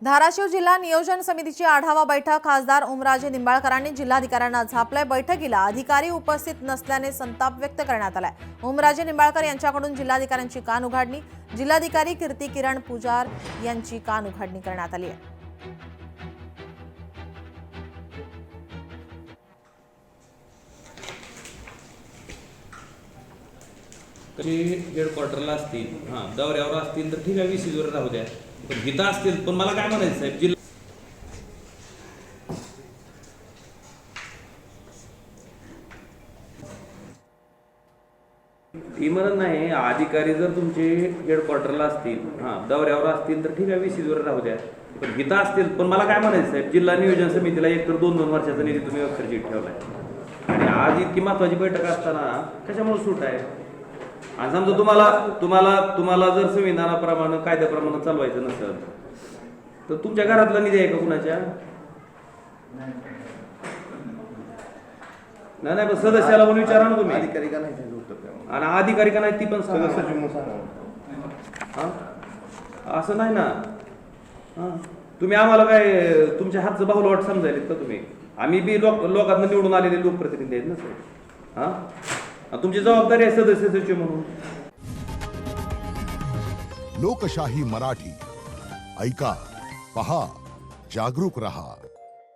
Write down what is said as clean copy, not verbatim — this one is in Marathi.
धाराशिव जिल्हा नियोजन समितीची आढावा बैठक खासदार ओमराजे निंबाळकरांनी जिल्हाधिकाऱ्यांना झापलाय। बैठकीला अधिकारी उपस्थित नसल्याने संताप व्यक्त करण्यात आलाय। ओमराजे निंबाळकर यांच्याकडून जिल्हाधिकाऱ्यांची कान उघाडणी, जिल्हाधिकारी कीर्ती किरण पुजार यांची कान उघाडणी करण्यात आली आहे। हेडक्वार्टरला असतील, दौऱ्यावर असतील तर ठीक आहे, विसीवर राहू द्या, पण गीता असतील। पण मला काय म्हणायचं साहेब, जिल्हा ती म्हणत नाही, अधिकारी जर तुमचे हेडक्वार्टरला असतील, दौऱ्यावर असतील तर ठीक आहे, विसीवर राहू द्या, पण गीता असतील। पण मला काय म्हणायचं साहेब, जिल्हा नियोजन समितीला एकतर 2-2 वर्षाचा निधी तुम्ही अक्षरशः ठेवलाय आणि आज इतकी महत्वाची बैठक असताना कशामुळे सूट आहे? आणि समजा तुम्हाला जर संविधानाप्रमाणे कायद्याप्रमाणे चालवायचं नसेल तर तुमच्या घरातला निधी आहे का कुणाच्या? नाही, पण सदस्याला पण विचारा ना तुम्ही। अधिकारी का नाही आणि अधिकारी का नाही ती पण सांगा। असं नाही ना, तुम्ही आम्हाला काय तुमच्या हातचं बाहुलवाट समजायलेत का तुम्ही? आम्ही बी लोकांना निवडून आलेले लोकप्रतिनिधी आहेत ना सर। तुमची जबाबदारी आहे सदस्य सचिव म्हणून। लोकशाही मराठी ऐका, पहा, जागरूक रहा।